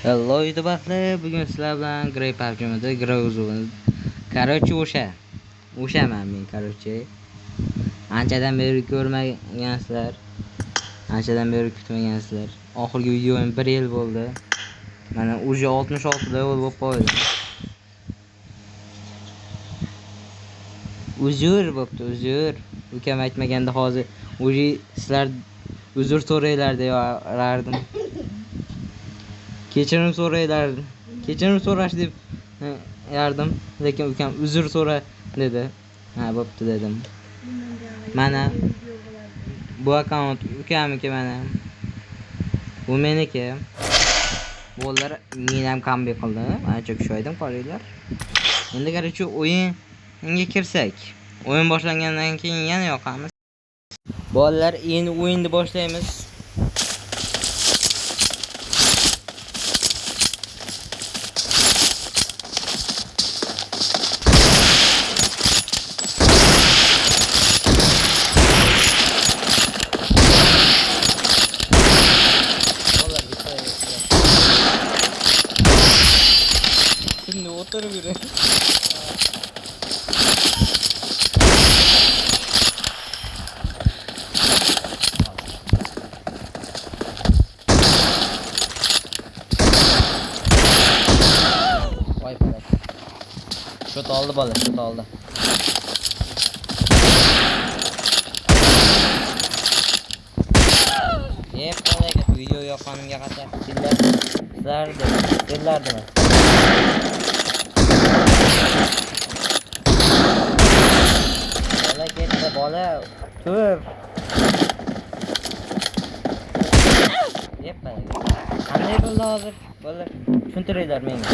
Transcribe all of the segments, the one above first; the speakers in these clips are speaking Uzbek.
Hello YouTube ahli, bugun sizlar bilan Grey PUBG'da Growzone. Короче, o'shaman men, короче. Anchadan beri ko'rmagansizlar. Anchadan beri kutmagansizlar. Oxirgi videoim 1 yil bo'ldi. Mana уже 66 level bo'lib qoldim. Uzr bo'pti, uzr. Ukam aytmaganda hozir уже sizlar uzr so'raylar deyardim. Kechirim so'rash deb yardim, lekin ukam uzr so'ra dedi. Ha, bo'pti dedim. Mana bu akkaunt ukamniki, mana bu meniki. Bo'lar men ham comeback qildim. Ancha kuchaydim, qaranglar. Endi qarchi o'yinga kirsak. O'yin boshlangandan keyin yana yoqamiz. Bolalar, endi o'yinni boshlaymiz. Şimdi oturup yürü. Vay be. Şut aldı balık, şut aldı. Yep, balık video yapanımga qattiq sizlardi. Bola ketdi, bola. Tur. Yep, balık. Qanday bo'ldi hozir? Bola, tushuntiringlar menga.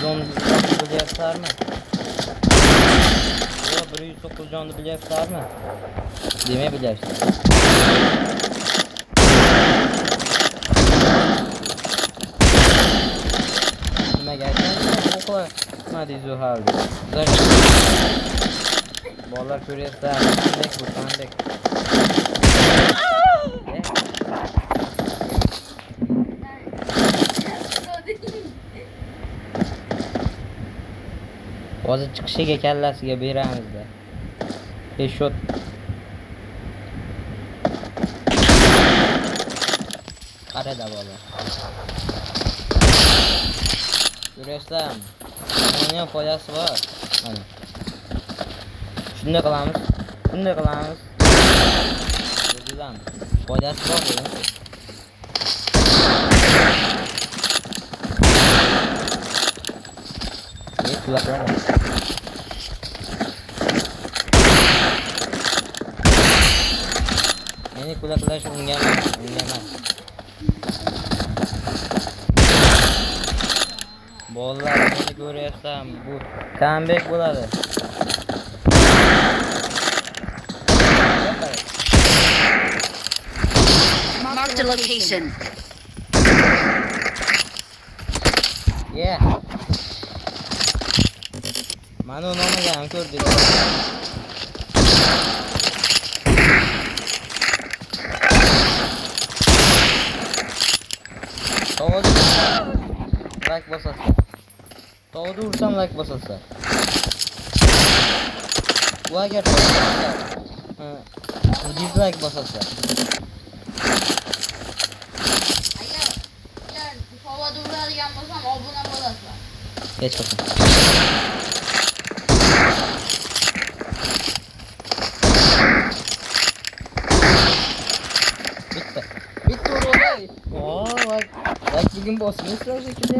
Jonni bilyapsizlarmi? Yo, 109 jonni bilyapsizlarmi? Demay bilyapsiz. Nimaga aytdingiz? O'qi Madizu haldi. Bolalar ko'ryapsizlar, qanday. Hozir chiqishiga kallasiga beramizda. Headshot. Qarada bola. Ko'ryapsizlar. Buning ham foydasi bor. Mana. Shunday qilamiz. Ko'rdingizmi? Foydasi bor dedim. Kulaklar. Meni kulaklash unga emas. Bolalar, meni ko'ryapsan, bu comeback bo'ladi. Mark the location. Yeah. Mana nomiga ham ko'rdik. Like bosasizlar. To'g'ri ursam like bosasizlar. Bu agar dislike bosasizlar. Agar havoda uradigan bo'lsam obuna bo'lasizlar. Hech qachon. Bitti urolay. Like bugün bosmuşlar şekilde.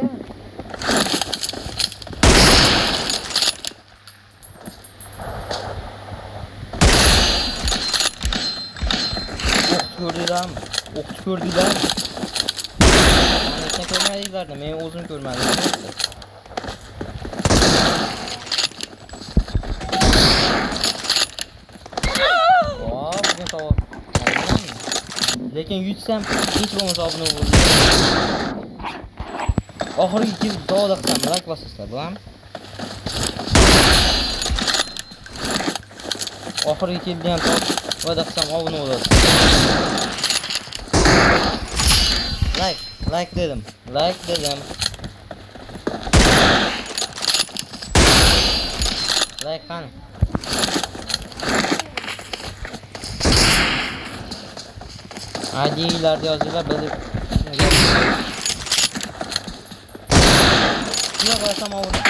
Gördüler. Sen görmediydiler de, beni uzun görmediler. Bugün tavuk. Lekin yutsam hiç bo'lmasa obuna bo'ldi. Oxirgi kill dodaqsam like bosasizlar, bilammi? Oxirgi killni ham dodaqsam obuna bo'ladi. Like dedim. Like dedim. Like qani? Adilarda yozinglar bilib. Shuna qilasam obuna.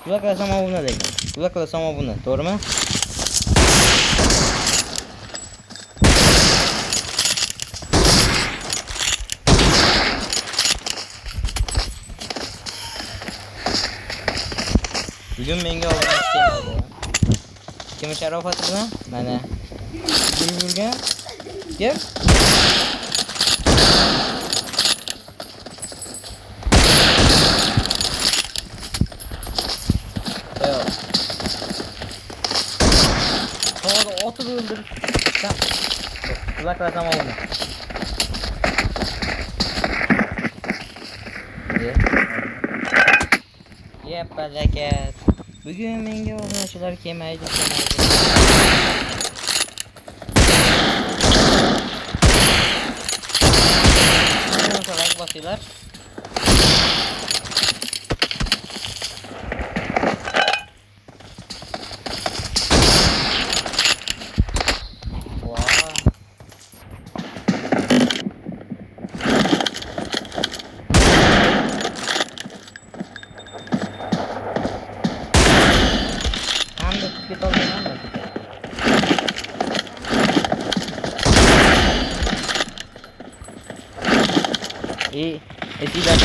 Shuna qilasam obuna degan. Shuna qilasam obuna, to'g'rimi? Bugun menga obunachi kelmadi. Kim sharofati bilan? Mana yurgan. Gap. Yo'q. Hozir otib o'ldir. Uzaklarsam obuna. Yep, barakat. Bugun menga obunachilar kelmaydi. Like bosinglar. Tidak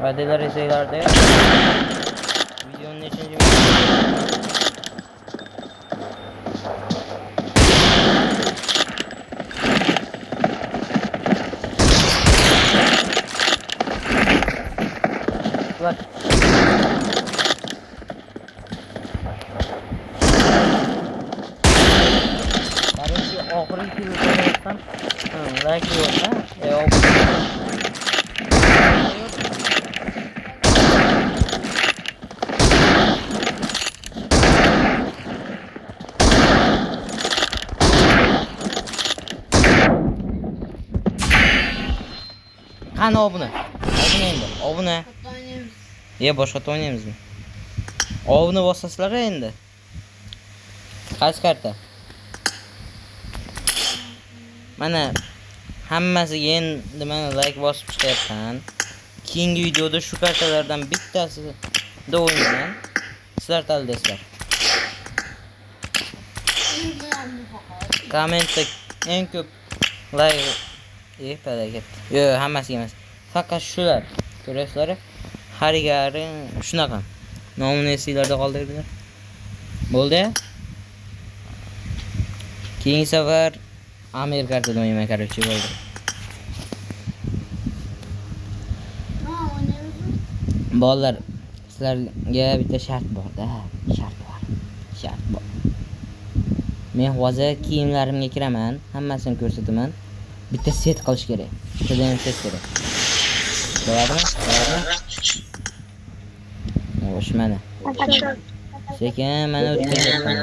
Vadiler izleyilerde videonun içinci bak. Kardeşi oxirgi videodan like yo'qda. Qani obuna? Obuna endi. Obuna. Boshqa o'ynaymizmi? Ovni bosasizlar endi. Qaysi karta? Mana hammasiga endi mana like bosib chiqyapman. Keyingi videoda shu kartalardan bittasida o'ynaman. Sizlar tanlaysizlar. Kommentda eng ko'p like barakat. Yo'q, hammasiga emas. Faqat shular. Ko'rasizlar? Harigari shunaqa. Nomini esinglarda qoldirdilar. Bo'ldi? Keyingi safar Amerika kartada o'ynamayman, короче, bo'ldi. Bolalar, sizlarga bitta shart bor-da. Shart bor. Men hozir kiyimlarimga kiraman, hammasini ko'rsataman. Bitta set qilish kerak. Bittadan set kerak. Bo'ladimi? Xo'sh, mana. Sekin mana o'tkazayapman.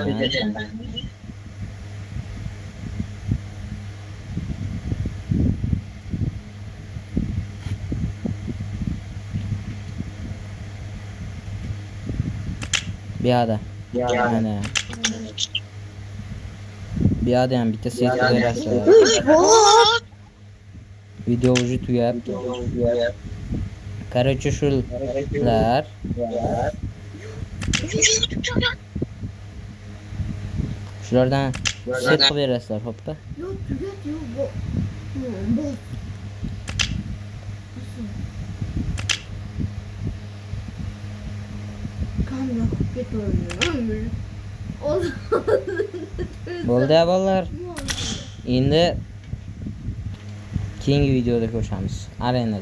Bu yoqda. Mana. Bu yoqda ham bitta set qo'yasizlar. Video уже tugayapti. Короче, shular. Shulardan set qilib berasizlar, xo'pmi? Yo'q, tugat yo'q, bu. Kamera ketaveradi. Bo'ldi, bolalar. Endi keyingi videoda ko'rishamiz. Arenada.